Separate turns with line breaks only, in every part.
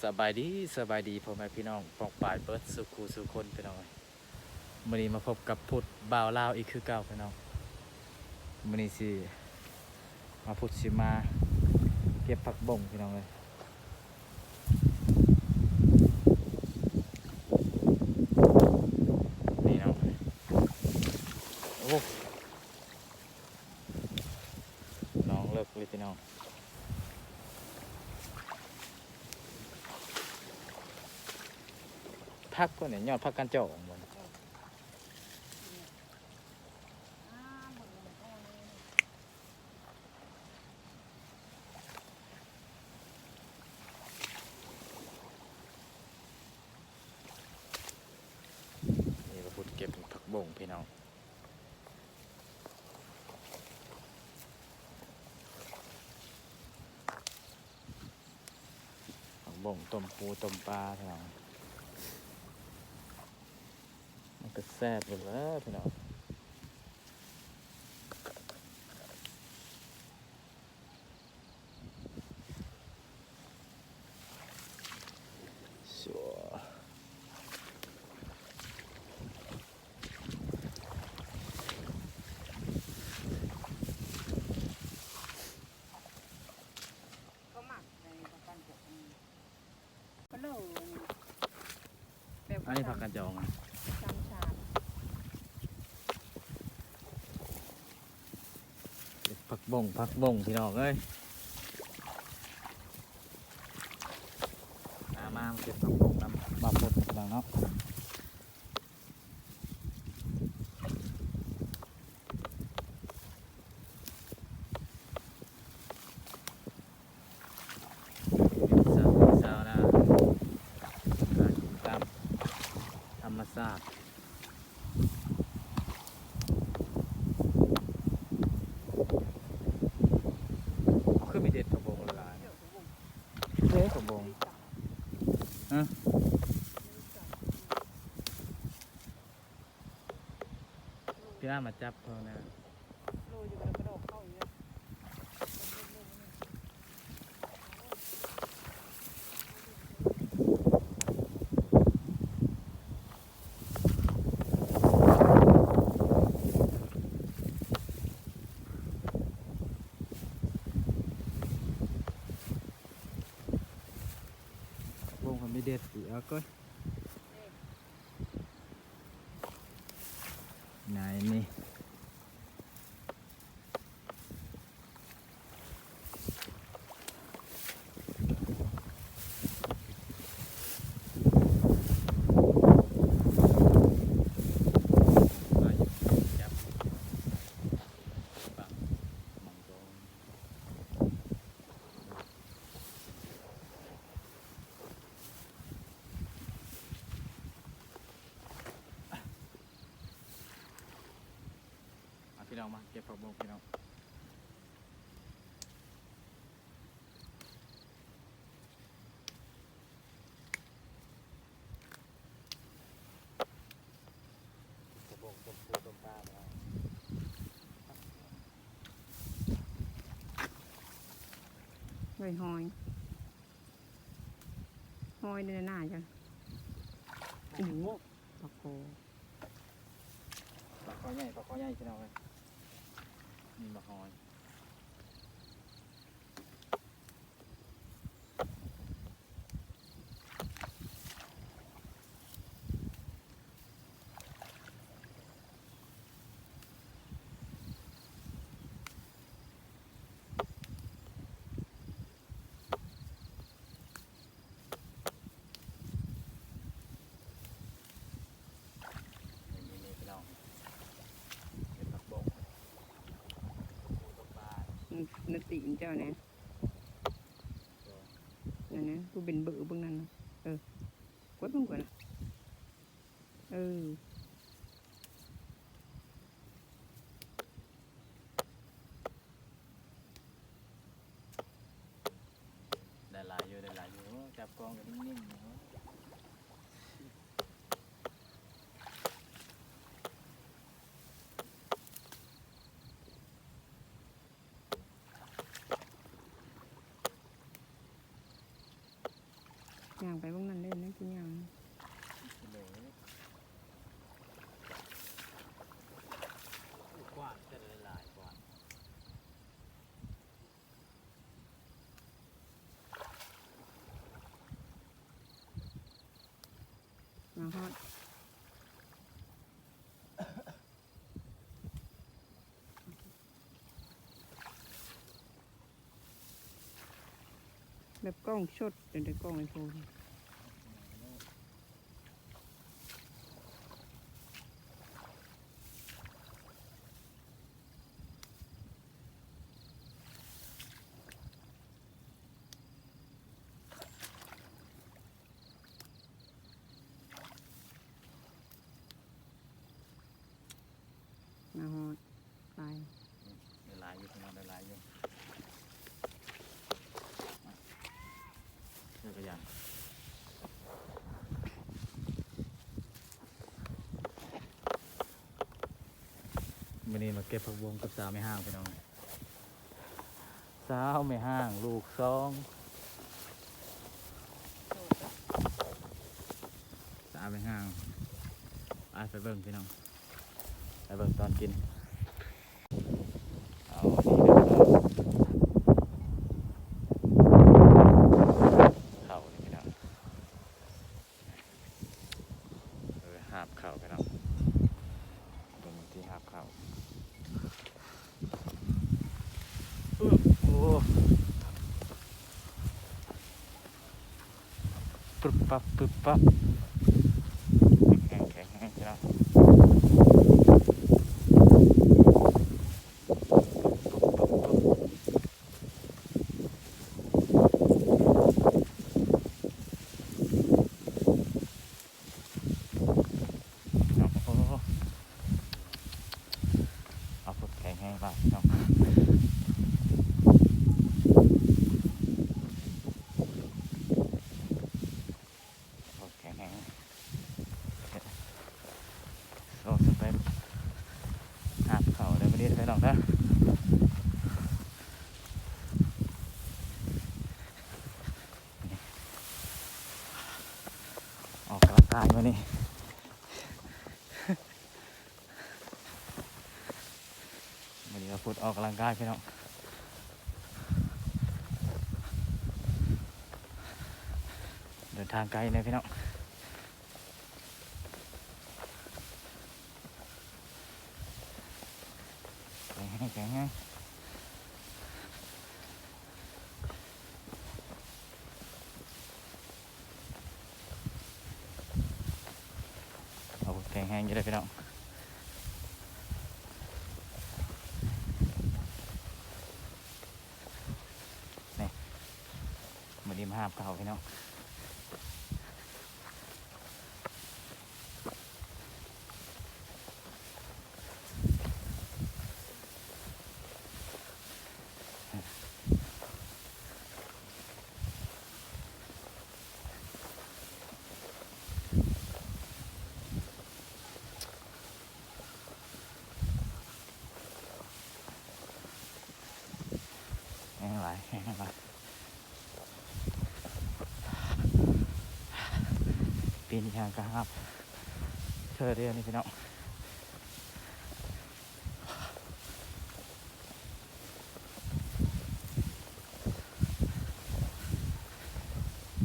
สบายดีพ่อแม่พี่น้องปองป่ายเบิร์ดสุขูสุคนพี่น้องมื้อนี้มาพบกับพุทธบ่าวลาวอีกคือเก่าพี่น้องมื้อนี้สิมาพุทธสิมาเก็บผักบ่งพี่น้องเลยนี่เนาะโอ้น้องเลิกเลยพี่น้องพักก็เนี่ยยอดพักกันเจาะของมันนี่มาพุทธเก็บผักบ่งพี่น้องผักบ่งต้มปูต้มปลาพี่น้องมันก็แซ่บเลยแล้วพี่น้องชัวอันนี้ผักกระจองอ่ะผักบ่งพี่น้องเอ้ยมาเก็บผักบ่งน้ำมาพดพี่น้องเนาะสาวนะการกินตามธรรมชาติเอาขึ้นไปเด็ดผักบ่งละลายเด็ดผักบ่งพี่น่ามาจับเขานะวงคนไม่เด็ดอีกแล้วก็ไหนนี่พี่น้องมาเก็บผักบุ้งพี่น้องผักบุ้งต้มปูต้มปลาพี่น้อง
หอยเดินหน้าจ้ะโอ้โหปลาโก
ปลาคอใหญ่พี่น้องเลยนี่ปลาคอย
นติเจ้าเนี่ยนั่นนะกูเป็นเบื่อบางนั่นกดมึงก่อนนะ
ได้หลายอยู่จับกองกันนิ่งๆ
ย่างไปบ้างนั่นเล่นนะกินย่าง
กว้างจะได้หลายกว่า
มาฮอดแบบกล้องชดเดี๋ยวกล้องไอโฟนมาฮอดตาย
ได้หลายอยู่พี่น้องได้หลายอยู่เชื่อกันยังวันนี้มาเก็บผักบวงกับสาวไม่ห้างพี่น้องสาวไม่ห้างลูกสองสาวไม่ห้างไปเบิ่งพี่น้องไปเบิ่งตอนกินเอานี่นะครับเข่านี่พี่น้องหาบเข่าพี่น้องตรงที่หาบเข่าโอ้ปึ๊บปั๊บปึ๊บปั๊บแข็งแข็งแข็งพี่น้องเอาพวกแข็งแห้งไปพี่น้องพวกแข็งแห้งโอ้สเต็ปหาบเข่าได้ไม่ได้พี่น้องนะออกกำลังกายมานี่วันนี้เราพูดออกกำลังกายพี่น้องเดินทางไกลเลยพี่น้องแข็งแห้งแข็งแห้งเอาแข็งแห้งอยู่เลยพี่น้องนี่มาดีมาหาบเก่าพี่น้องแห้งหลายแห้งหลายปีนี้ทางกระหับเธอเดียวนี่พี่น้อง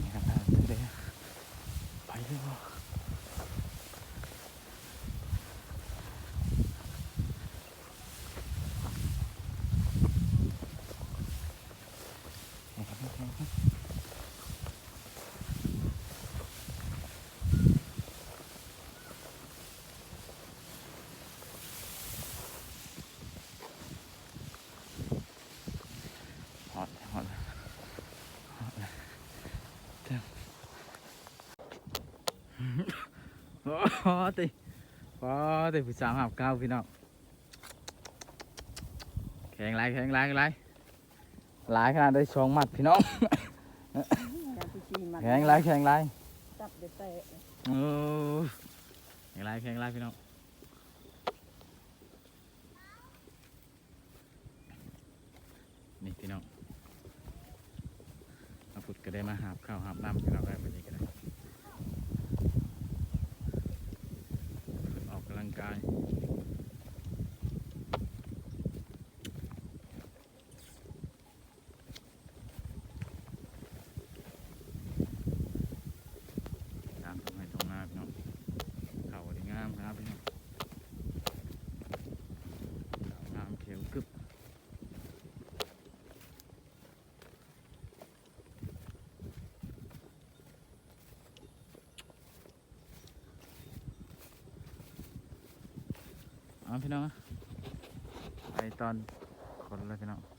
นี่ครับเธอเดียวไปเลยบ่ฮอดฮอดฮอดเต็มโอ้ติผู้สาวหาบเก้าพี่น้องแข็งไรแข็งไรแข็งไรหลายขนาดได้สองหมัดพี่น้อง
การที่ชีมัน
แข็งไรแข็งไร
จับเด็ดเตะ
โอ้แข็งไรแข็งไรพี่น้องนี่พี่น้องมาพุดก็ได้มาหาบข้าวหาบน้ำพี่น้องได้วันนี้ก็ได้ พี่น้องนะไปตอนคนเลยพี่น้อง